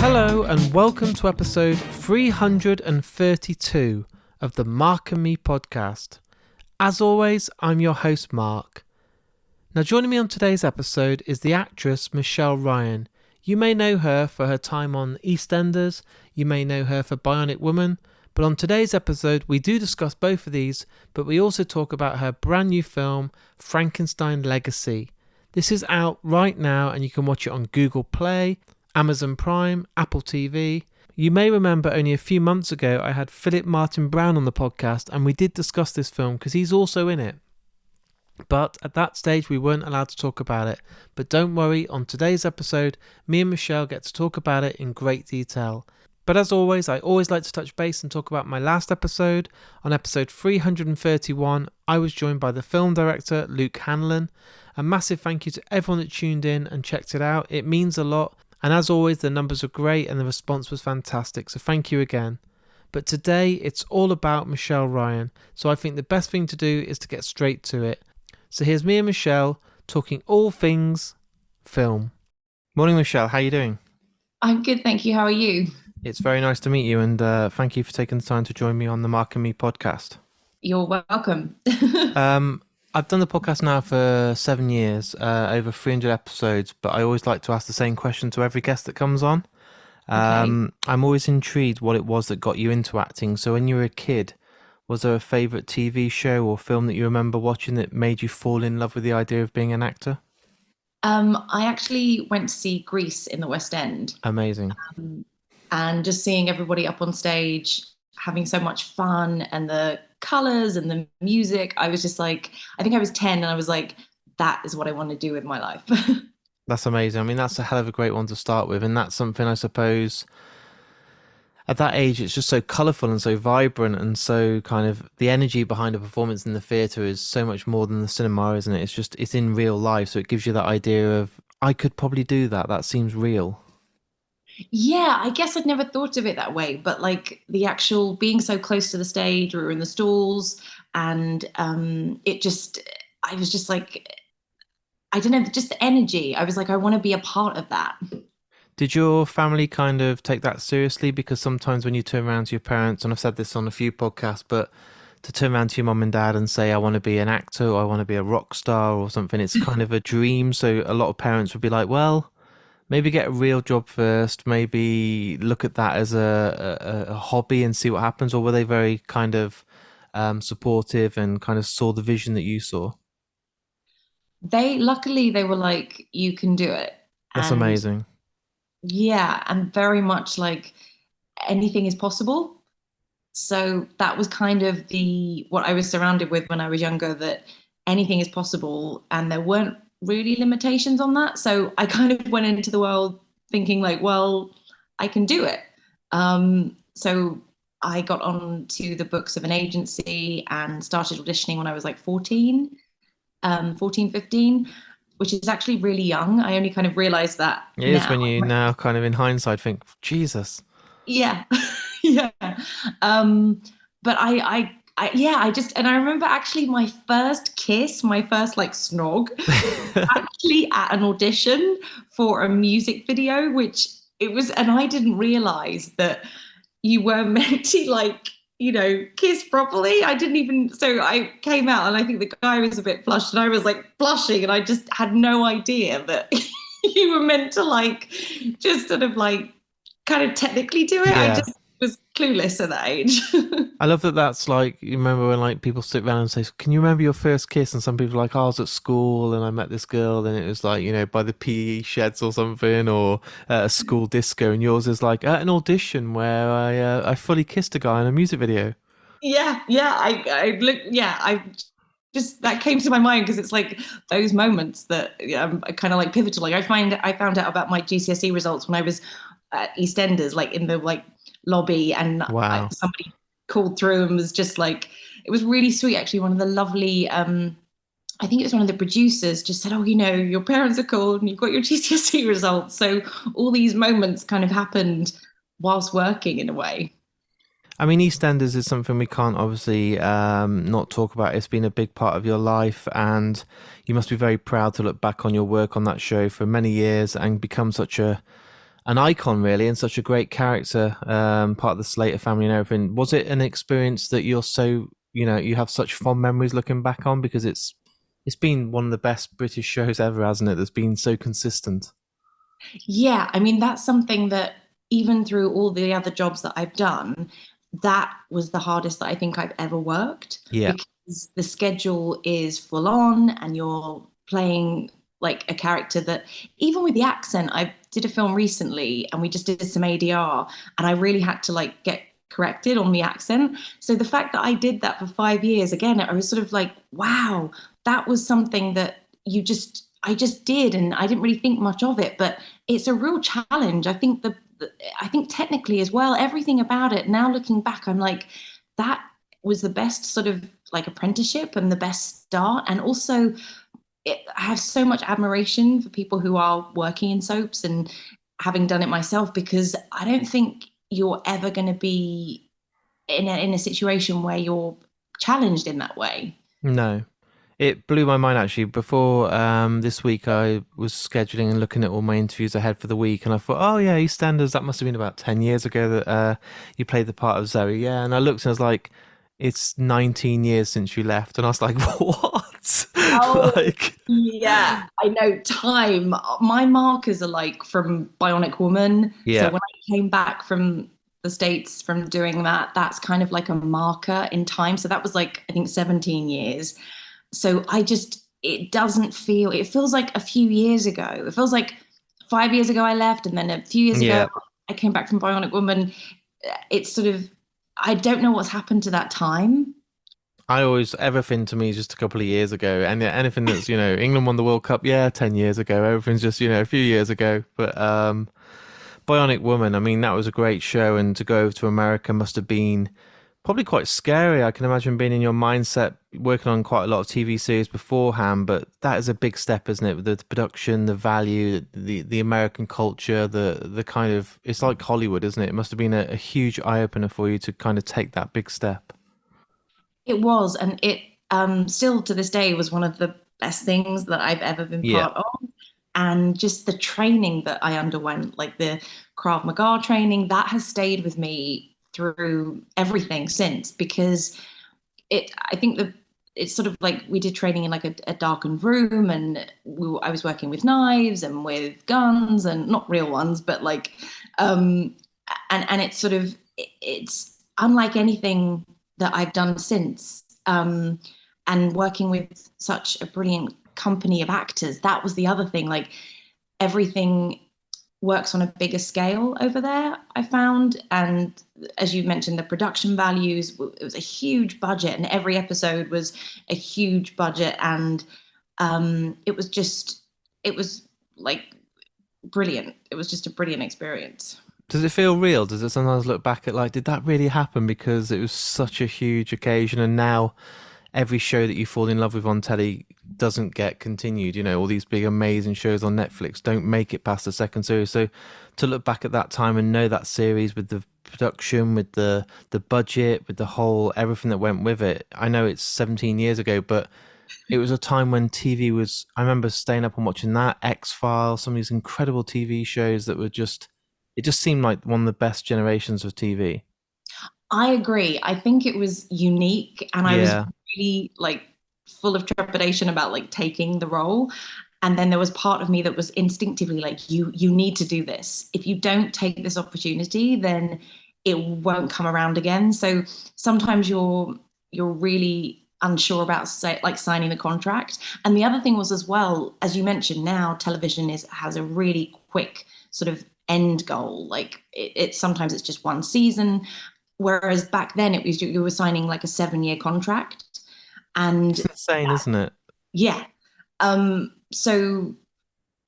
Hello and welcome to episode 332 of the Mark and Me podcast. As always, I'm your host Mark. Now joining me on today's episode is the actress Michelle Ryan. You may know her for her time on EastEnders, you may know her for Bionic Woman, but on today's episode we do discuss both of these, but we also talk about her brand new film, Frankenstein Legacy. This is out right now and you can watch it on Google Play, Amazon Prime, Apple TV. You may remember only a few months ago I had Philip Martin Brown on the podcast and we did discuss this film because he's also in it. But at that stage we weren't allowed to talk about it. But don't worry, on today's episode, me and Michelle get to talk about it in great detail. But as always, I always like to touch base and talk about my last episode. On episode 331, I was joined by the film director Luke Hanlon. A massive thank you to everyone that tuned in and checked it out. It means a lot. And as always, the numbers were great and the response was fantastic, so thank you again. But today, it's all about Michelle Ryan, so I think the best thing to do is to get straight to it. So here's me and Michelle talking all things film. Morning, Michelle, how are you doing? I'm good, thank you. How are you? It's very nice to meet you, and thank you for taking the time to join me on the Mark and Me podcast. You're welcome. I've done the podcast now for 7 years, over 300 episodes, but I always like to ask the same question to every guest that comes on. I'm always intrigued what it was that got you into acting. So when you were a kid, was there a favourite TV show or film that you remember watching that made you fall in love with the idea of being an actor? I actually went to see Grease in the West End. Amazing. And just seeing everybody up on stage, having so much fun and the colours and the music, I was just like, I think I was 10 and I was like, that is what I want to do with my life. That's amazing. I mean, that's a hell of a great one to start with. And that's something I suppose at that age, it's just so colourful and so vibrant and so kind of the energy behind a performance in the theatre is so much more than the cinema, isn't it? It's in real life. So it gives you that idea of, I could probably do that. That seems real. Yeah, I guess I'd never thought of it that way, but like the actual being so close to the stage, we were in the stalls, and I was just like, I don't know, just the energy. I was like, I want to be a part of that. Did your family kind of take that seriously? Because sometimes when you turn around to your parents, and I've said this on a few podcasts, but to turn around to your mum and dad and say, I want to be an actor or I want to be a rock star or something, it's kind of a dream. So a lot of parents would be like, well, maybe get a real job first, maybe look at that as a hobby and see what happens, or were they very kind of supportive and kind of saw the vision that you saw? Luckily they were like, you can do it. That's And amazing. yeah, and very much like anything is possible. So that was kind of what I was surrounded with when I was younger, that anything is possible and there weren't really limitations on that. So I kind of went into the world thinking like, well, I can do it. So I got on to the books of an agency and started auditioning when I was like 14, 15, which is actually really young. I only kind of realized that It is when you now kind of in hindsight think, Jesus. Yeah. Yeah. But and I remember actually my first kiss, my first like snog, actually at an audition for a music video, and I didn't realize that you were meant to like, kiss properly. So I came out and I think the guy was a bit flushed and I was like blushing and I just had no idea that you were meant to like, just sort of like kind of technically do it. Yeah. I just was clueless at that age. I love that that's like, you remember when like people sit around and say, can you remember your first kiss? And some people are like, oh, I was at school and I met this girl and it was like, by the PE sheds or something, or at a school disco, and yours is like at an audition where I fully kissed a guy in a music video. Yeah. I just, that came to my mind because it's like those moments that are kind of like pivotal. Like I found out about my GCSE results when I was at EastEnders, like in the like lobby, and wow. Somebody called through and was just like, it was really sweet actually. One of the lovely I think it was one of the producers just said, oh, your parents are called and you've got your GCSE results. So all these moments kind of happened whilst working in a way. I mean, EastEnders is something we can't obviously not talk about. It's been a big part of your life, and you must be very proud to look back on your work on that show for many years and become such a an icon really and such a great character, part of the Slater family and everything. Was it an experience that you're so, you have such fond memories looking back on, because it's been one of the best British shows ever, hasn't it? That's been so consistent. Yeah, I mean, that's something that even through all the other jobs that I've done, that was the hardest that I think I've ever worked Yeah. because the schedule is full on and you're playing like a character that, even with the accent, I did a film recently and we just did some ADR and I really had to like get corrected on the accent. So the fact that I did that for 5 years, again, I was sort of like, wow, that was something that I just did and I didn't really think much of it, but it's a real challenge. I think technically as well, everything about it. Now looking back, I'm like, that was the best sort of like apprenticeship and the best start. And also, I have so much admiration for people who are working in soaps and having done it myself because I don't think you're ever going to be in a situation where you're challenged in that way. No. It blew my mind actually. Before this week, I was scheduling and looking at all my interviews ahead for the week, and I thought, oh yeah, EastEnders. That must have been about 10 years ago that you played the part of Zoe. Yeah, and I looked and I was like, it's 19 years since you left, and I was like, what? Oh, Like, yeah, I know time. My markers are like from Bionic Woman. So yeah, when I came back from the States from doing that, that's kind of like a marker in time. So that was like, I think 17 years. So it doesn't feel, it feels like a few years ago. It feels like 5 years ago I left, and then a few years ago yeah. I came back from Bionic Woman. It's sort of, I don't know what's happened to that time. I always everything to me is just a couple of years ago, and yeah, anything that's England won the World Cup, yeah, 10 years ago. Everything's just a few years ago. But Bionic Woman, I mean, that was a great show, and to go over to America must have been probably quite scary. I can imagine being in your mindset, working on quite a lot of TV series beforehand, but that is a big step, isn't it? With the production, the value, the American culture, the kind of, it's like Hollywood, isn't it? It must have been a huge eye opener for you to kind of take that big step. It was, and it still to this day was one of the best things that I've ever been Yeah. part of. And just the training that I underwent, like the Krav Maga training, that has stayed with me through everything since because I think it's sort of like we did training in like a darkened room and I was working with knives and with guns and not real ones, but like, um, and it's sort of, it's unlike anything that I've done since. And working with such a brilliant company of actors, that was the other thing. Like everything works on a bigger scale over there, I found. And as you mentioned, the production values, it was a huge budget, and every episode was a huge budget. And it was like brilliant. It was just a brilliant experience. Does it feel real? Does it sometimes look back at like, did that really happen? Because it was such a huge occasion, and now every show that you fall in love with on telly doesn't get continued. All these big amazing shows on Netflix don't make it past the second series. So to look back at that time and know that series with the production, with the budget, with the whole everything that went with it. I know it's 17 years ago, but it was a time when TV was, I remember staying up and watching that, X-Files, some of these incredible TV shows that were just, it just seemed like one of the best generations of TV. I agree. I think it was unique, and I was Yeah. really like full of trepidation about like taking the role. And then there was part of me that was instinctively like, you need to do this. If you don't take this opportunity, then it won't come around again. So sometimes you're really unsure about like signing the contract. And the other thing was as well, as you mentioned, now television is has a really quick sort of end goal. Like sometimes it's just one season. Whereas back then it was you were signing like a 7 year contract. It's And insane, isn't it? yeah. So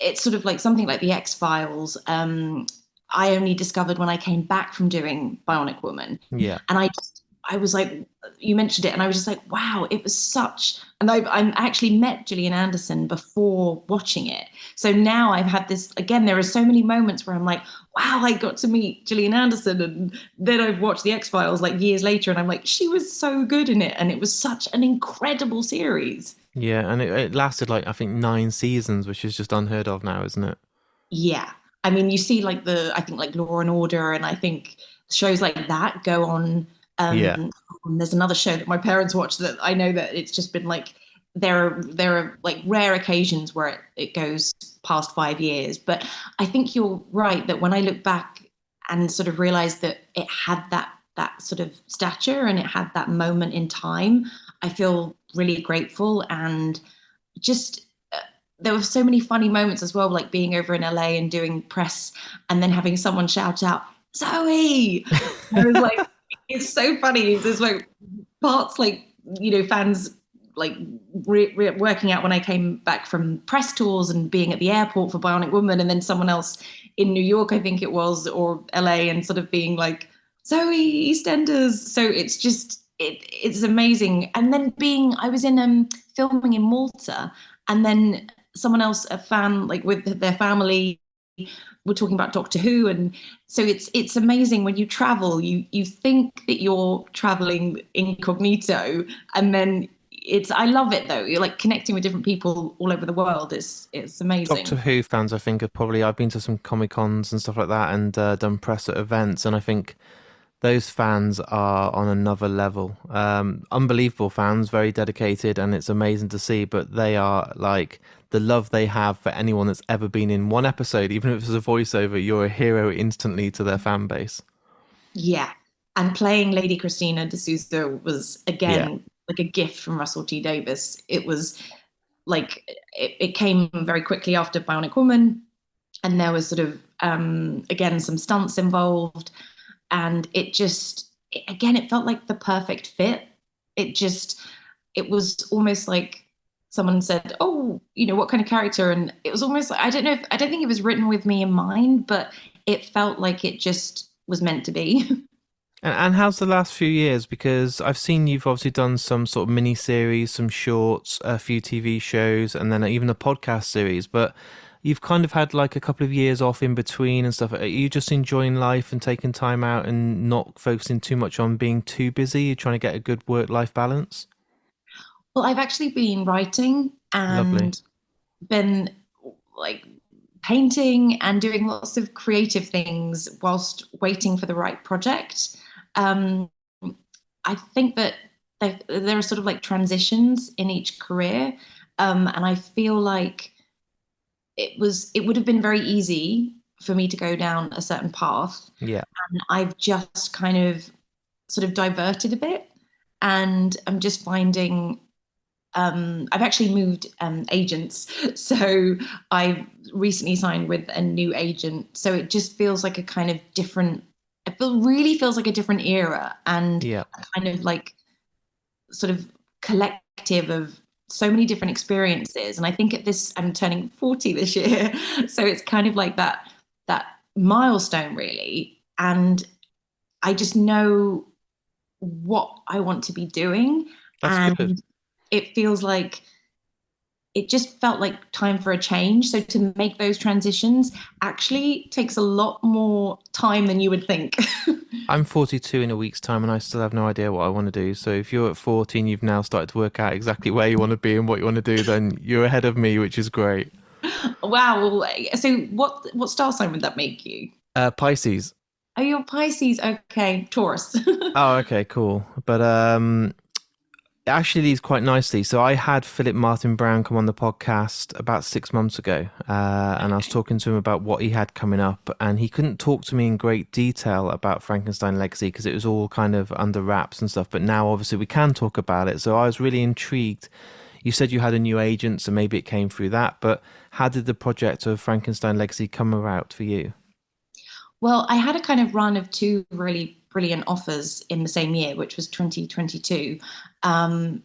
it's sort of like something like the X Files. I only discovered when I came back from doing Bionic Woman, Yeah. and I was like, you mentioned it, and I was just like, wow, it was such. And I actually met Gillian Anderson before watching it, so now I've had this again. There are so many moments where I'm like, wow, I got to meet Gillian Anderson, and then I've watched the X Files like years later, and I'm like, she was so good in it, and it was such an incredible series. Yeah, and it lasted like I think 9 seasons, which is just unheard of now, isn't it? Yeah. I mean, you see like I think like Law and Order, and I think shows like that go on. Yeah. And there's another show that my parents watch that I know that it's just been like there are like rare occasions where it goes past 5 years. But I think you're right that when I look back and sort of realize that it had that sort of stature and it had that moment in time, I feel really grateful and just there were so many funny moments as well, like being over in LA and doing press and then having someone shout out, Zoe. I was like, it's so funny. It's just like parts like, fans like working out when I came back from press tours and being at the airport for Bionic Woman, and then someone else in New York, I think it was, or LA, and sort of being like, Zoe EastEnders. So it's just, it's amazing. And then I was in filming in Malta, and then someone else, a fan, like with their family, were talking about Doctor Who, and so it's amazing when you travel. You think that you're traveling incognito, and then I love it though. You're like connecting with different people all over the world. It's Doctor amazing. Who fans, I think, have probably, I've been to some Comic Cons and stuff like that and done press at events, and I think those fans are on another level. Unbelievable fans, very dedicated, and it's amazing to see. But they are like the love they have for anyone that's ever been in one episode, even if it's a voiceover, you're a hero instantly to their fan base. Yeah. And playing Lady Christina de Souza was Yeah. again like a gift from Russell T Davis. It was like it came very quickly after Bionic Woman, and there was sort of again some stunts involved, and again it felt like the perfect fit. It was almost like someone said, "Oh, what kind of character?" And it was almost like I don't think it was written with me in mind, but it felt like it just was meant to be. And how's the last few years? Because I've seen you've obviously done some sort of mini series, some shorts, a few TV shows, and then even a podcast series. But you've kind of had like a couple of years off in between and stuff. Are you just enjoying life and taking time out and not focusing too much on being too busy? You're trying to get a good work-life balance? Well, I've actually been writing Lovely. and been like painting and doing lots of creative things whilst waiting for the right project. Um, I think that there are sort of like transitions in each career. And I feel like it would have been very easy for me to go down a certain path. Yeah. And I've just kind of sort of diverted a bit. And I'm just finding I've actually moved agents. So I recently signed with a new agent. So it just feels like a kind of different, really feels like a different era and Yeah. a kind of like sort of collective of so many different experiences. And I think I'm turning 40 this year. So it's kind of like that milestone really. And I just know what I want to be doing. That's good. And it feels like it just felt like time for a change. So to make those transitions actually takes a lot more time than you would think. I'm 42 in a week's time and I still have no idea what I want to do. So if you're at 14, you've now started to work out exactly where you want to be and what you want to do, then you're ahead of me, which is great. Wow. So what star sign would that make you? Pisces. Oh, you're Pisces. Okay, Taurus. Oh, okay, cool. But it actually leads quite nicely. So I had Philip Martin Brown come on the podcast about 6 months ago, and I was talking to him about what he had coming up, and he couldn't talk to me in great detail about Frankenstein Legacy because it was all kind of under wraps and stuff. But now, obviously, we can talk about it. So I was really intrigued. You said you had a new agent, so maybe it came through that. But how did the project of Frankenstein Legacy come about for you? Well, I had a kind of run of two really brilliant offers in the same year, which was 2022.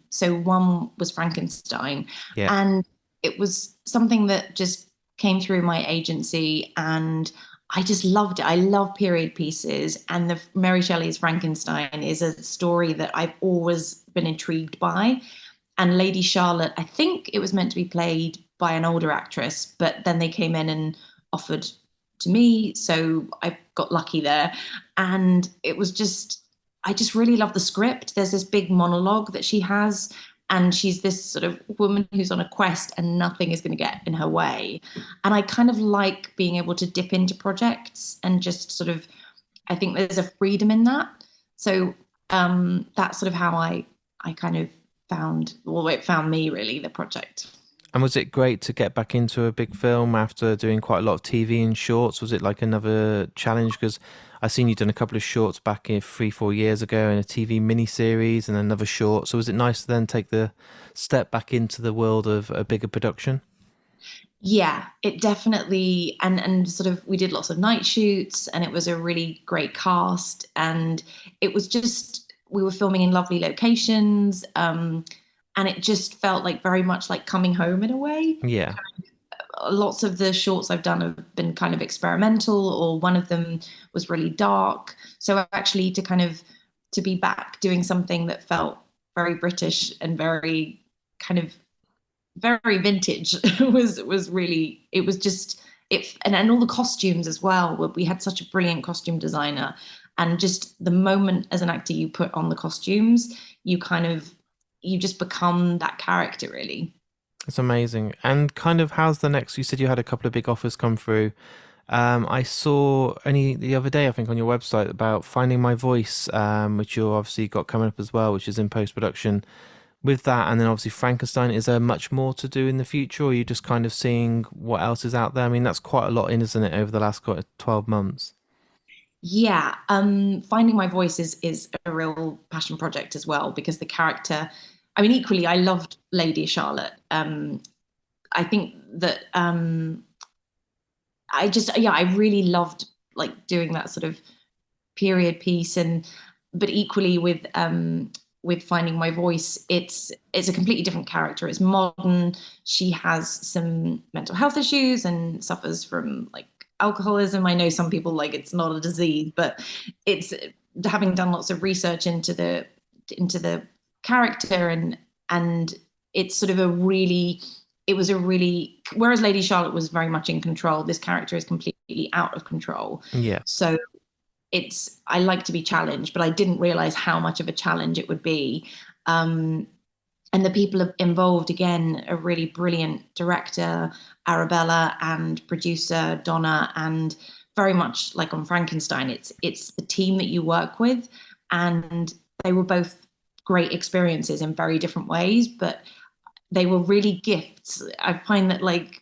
So one was Frankenstein, Yeah, and it was something that just came through my agency, and I just loved it. I love period pieces, and the Mary Shelley's Frankenstein is a story that I've always been intrigued by. And Lady Charlotte, I think it was meant to be played by an older actress, but then they came in and offered to me. So I got lucky there. And it was just, I just really love the script. There's this big monologue that she has. and she's this sort of woman who's on a quest and nothing is going to get in her way. And I kind of like being able to dip into projects and just sort of, I think there's a freedom in that. So that's sort of how I kind of found, well, it found me really, the project. And was it great to get back into a big film after doing quite a lot of TV and shorts? Was it like another challenge? Because I seen you done a couple of shorts back in 3, 4 years ago and a TV miniseries and another short. So was it nice to then take the step back into the world of a bigger production? Yeah, it definitely, and sort of we did lots of night shoots and it was a really great cast, and it was just we were filming in lovely locations, and it just felt like very much like coming home in a way. Yeah. Lots of the shorts I've done have been kind of experimental, or one of them was really dark. So actually to be back doing something that felt very British and very kind of very vintage was really, it was just it, and all the costumes as well. We had such a brilliant costume designer, and just the moment as an actor you put on the costumes, you kind of you just become that character really. It's amazing. And kind of how's the next? You said you had a couple of big offers come through. I saw only the other day, I think, on your website about Finding My Voice, which you obviously got coming up as well, which is in post production. With that, and then obviously Frankenstein, is there much more to do in the future, or are you just kind of seeing what else is out there? I mean, that's quite a lot in, isn't it, over the last 12 months? Yeah, finding my voice is a real passion project as well, because the character, I mean, equally I loved Lady Charlotte. I think that I just, yeah, I really loved like doing that sort of period piece, and but equally with Finding My Voice, it's a completely different character. It's modern. She has some mental health issues and suffers from like alcoholism. I know some people like it's not a disease, but it's, having done lots of research into the character, and it's sort of a really, it was a really, whereas Lady Charlotte was very much in control, this character is completely out of control. Yeah. So it's, I like to be challenged, but I didn't realize how much of a challenge it would be. Um, and the people involved, again, a really brilliant director, Arabella, and producer Donna, and very much like on Frankenstein, it's the team that you work with, and they were both great experiences in very different ways, but they were really gifts. I find that like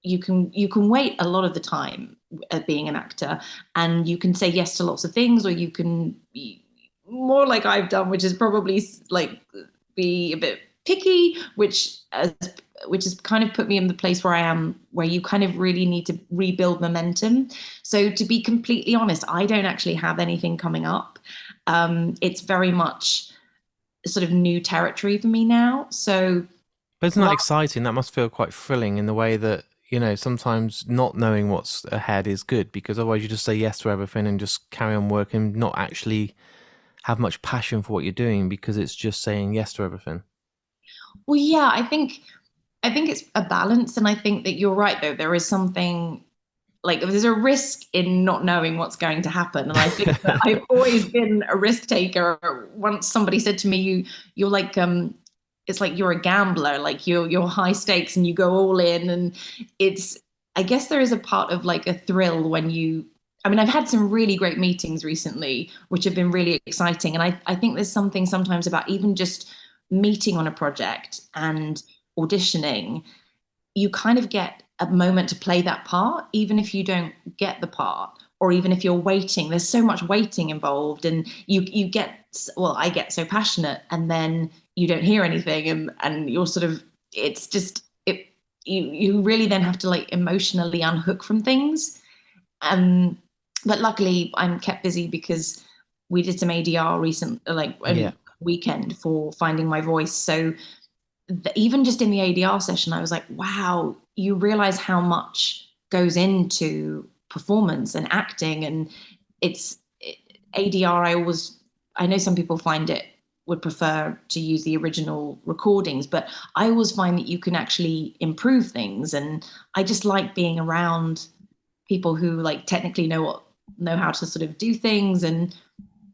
you can wait a lot of the time at being an actor, and you can say yes to lots of things, or you can be more like I've done, which is probably like be a bit picky, which has kind of put me in the place where I am, where you kind of really need to rebuild momentum. So to be completely honest, I don't actually have anything coming up. It's very much sort of new territory for me now. So But isn't that exciting? That must feel quite thrilling in the way that, sometimes not knowing what's ahead is good, because otherwise you just say yes to everything and just carry on working, not actually have much passion for what you're doing because it's just saying yes to everything. well, yeah, I think it's a balance, and I think that you're right though. There is something like there's a risk in not knowing what's going to happen, and I think that I've always been a risk taker. Once somebody said to me, you're like it's like you're a gambler, like you're high stakes and you go all in, and it's, I guess there is a part of like a thrill when you, I mean, I've had some really great meetings recently which have been really exciting, and I think there's something sometimes about even just meeting on a project and auditioning, you kind of get a moment to play that part, even if you don't get the part, or even if you're waiting. There's so much waiting involved, and you get, well, I get so passionate, and then you don't hear anything, and you're sort of, it's just it. You really then have to like emotionally unhook from things. Um, but luckily, I'm kept busy because we did some ADR recent, like Yeah. weekend for Finding My Voice. So even just in the ADR session, I was like, wow, you realize how much goes into performance and acting. And it's ADR. I know some people find it, would prefer to use the original recordings, but I always find that you can actually improve things. And I just like being around people who like technically know how to sort of do things. And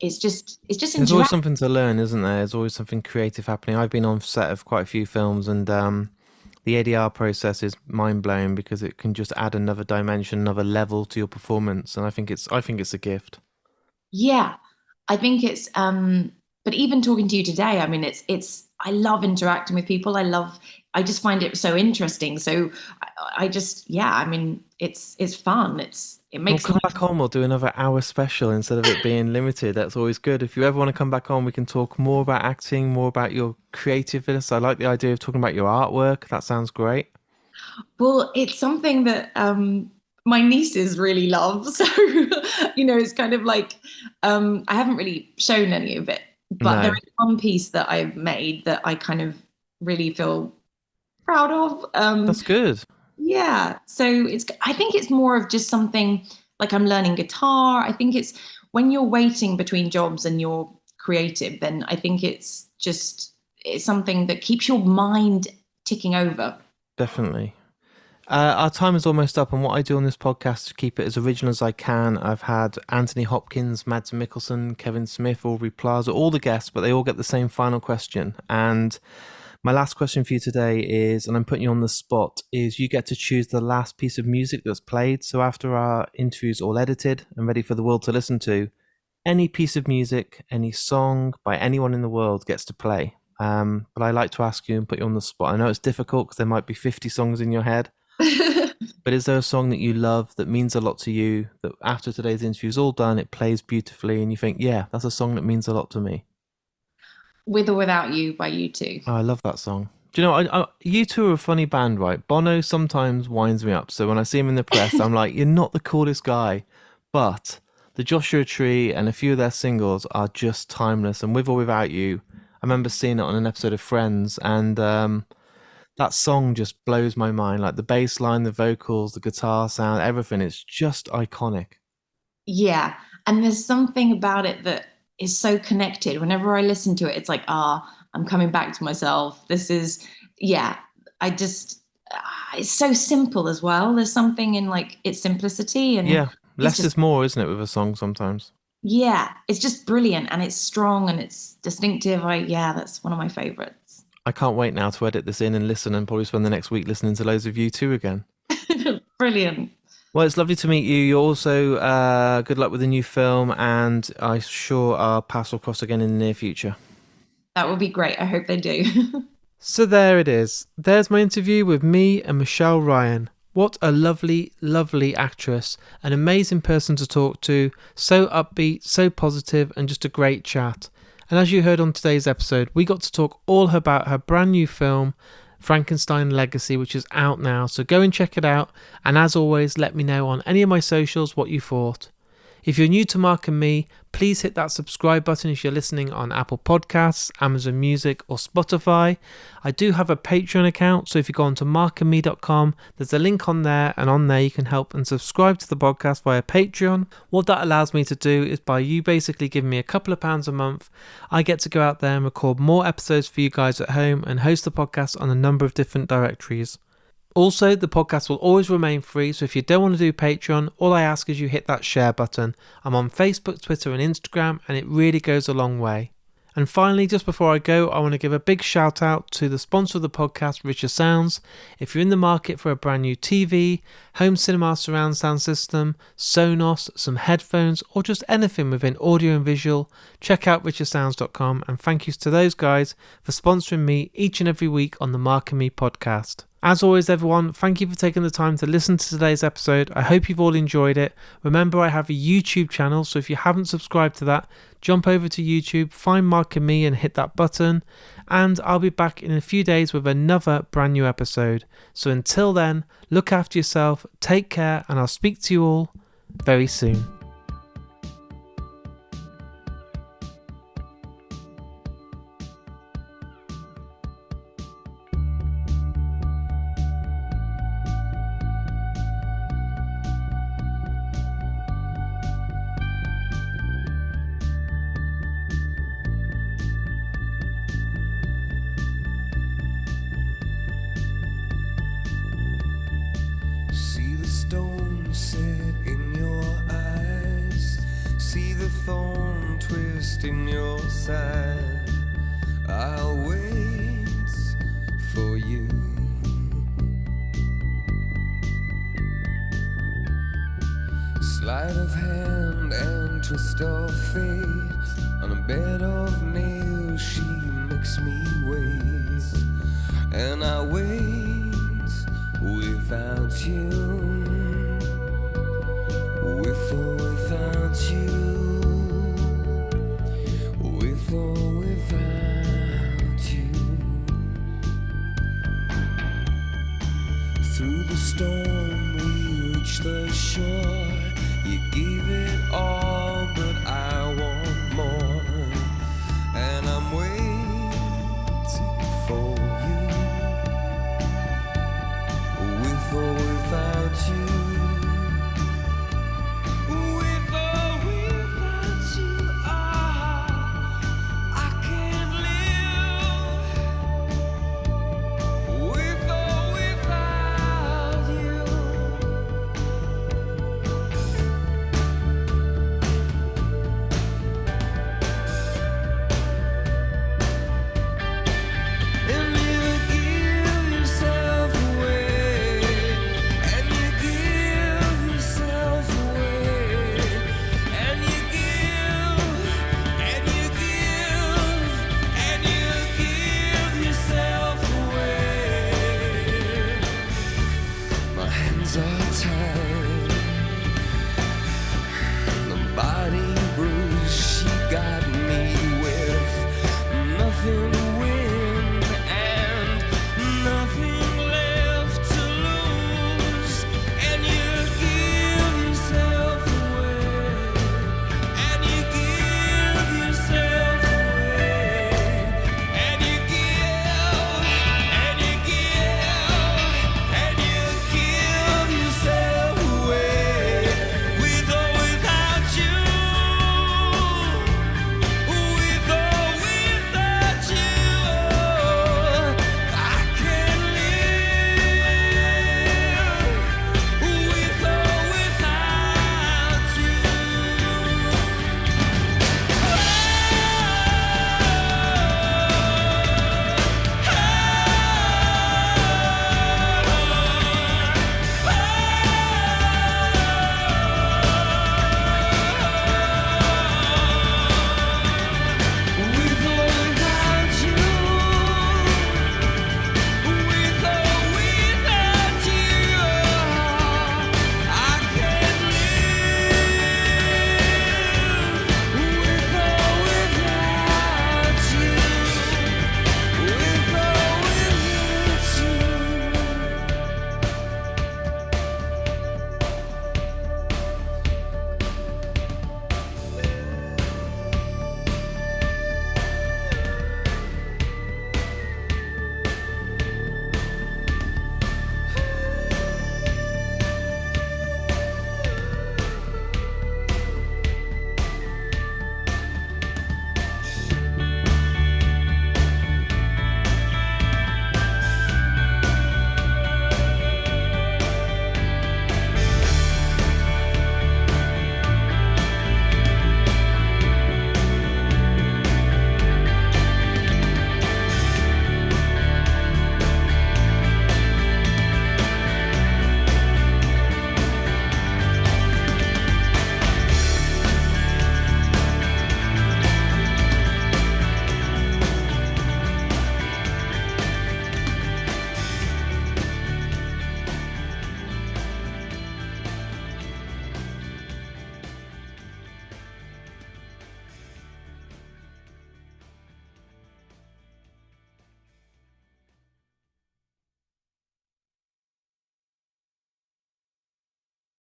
it's just There's always interact. something to learn, isn't there? There's always something creative happening. I've been on set of quite a few films, and the ADR process is mind blowing because it can just add another dimension, another level to your performance, and I think it's a gift. Yeah, I think it's but even talking to you today, I mean it's I love interacting with people. I just find it so interesting. So I just yeah, I mean it's fun. It We'll makes come life back on. We'll do another hour special instead of it being limited. That's always good. If you ever want to come back on, we can talk more about acting, more about your creativeness. I like the idea of talking about your artwork. That sounds great. well, it's something that my nieces really love. So it's kind of like I haven't really shown any of it, but there No, is one piece that I've made that I kind of really feel proud of. that's good. Yeah. So I think it's more of just something like I'm learning guitar. I think it's when you're waiting between jobs and you're creative, then I think it's something that keeps your mind ticking over. Definitely. Our time is almost up, and what I do on this podcast to keep it as original as I can, I've had Anthony Hopkins, Mads Mikkelsen, Kevin Smith, Aubrey Plaza, all the guests, but they all get the same final question. And my last question for you today is, and I'm putting you on the spot, is you get to choose the last piece of music that's played. So after our interview's all edited and ready for the world to listen to, any piece of music, any song by anyone in the world gets to play. But I like to ask you and put you on the spot. I know it's difficult because there might be 50 songs in your head. But is there a song that you love that means a lot to you that after today's interview is all done, it plays beautifully and you think, yeah, that's a song that means a lot to me? With or Without You by U2. Oh, I love that song. Do you know, you two are a funny band, right? Bono sometimes winds me up. So when I see him in the press, I'm like, you're not the coolest guy. But the Joshua Tree and a few of their singles are just timeless. And With or Without You, I remember seeing it on an episode of Friends, and that song just blows my mind. Like the bass line, the vocals, the guitar sound, everything. It's just iconic. Yeah. And there's something about it that is so connected. Whenever I listen to it, it's like, I'm coming back to myself. Yeah, I just, it's so simple as well. There's something in like its simplicity and Yeah, it's less just, is more, isn't it, with a song sometimes? yeah, it's just brilliant and it's strong and it's distinctive. Yeah, that's one of my favorites. I can't wait now to edit this in and listen and probably spend the next week listening to loads of you too again. Brilliant. Well, it's lovely to meet you. You're also good luck with the new film, and I sure our paths will cross again in the near future. That would be great. I hope they do. So there it is. There's my interview with me and Michelle Ryan. What a lovely, lovely actress. An amazing person to talk to. So upbeat, so positive, and just a great chat. And as you heard on today's episode, we got to talk all about her brand new film, Frankenstein Legacy, which is out now. So go and check it out. And as always, let me know on any of my socials what you thought. If you're new to Mark and Me, please hit that subscribe button if you're listening on Apple Podcasts, Amazon Music or Spotify. I do have a Patreon account, so if you go on to markandme.com, there's a link on there, and on there you can help and subscribe to the podcast via Patreon. What that allows me to do is by you basically giving me a couple of pounds a month, I get to go out there and record more episodes for you guys at home and host the podcast on a number of different directories. Also, the podcast will always remain free, so if you don't want to do Patreon, all I ask is you hit that share button. I'm on Facebook, Twitter and Instagram, and it really goes a long way. And finally, just before I go, I want to give a big shout out to the sponsor of the podcast, Richer Sounds. If you're in the market for a brand new TV, home cinema surround sound system, Sonos, some headphones, or just anything within audio and visual, check out richersounds.com, and thank you to those guys for sponsoring me each and every week on the Mark and Me podcast. As always, everyone, thank you for taking the time to listen to today's episode. I hope you've all enjoyed it. Remember, I have a YouTube channel, so if you haven't subscribed to that, jump over to YouTube, find Mark and Me and hit that button. And I'll be back in a few days with another brand new episode. So until then, look after yourself, take care, and I'll speak to you all very soon. See the stone set in your eyes, see the thorn twist in your side. I'll wait for you. Sleight of hand and twist of fate. On a bed of nails she makes me wait. And I wait without you.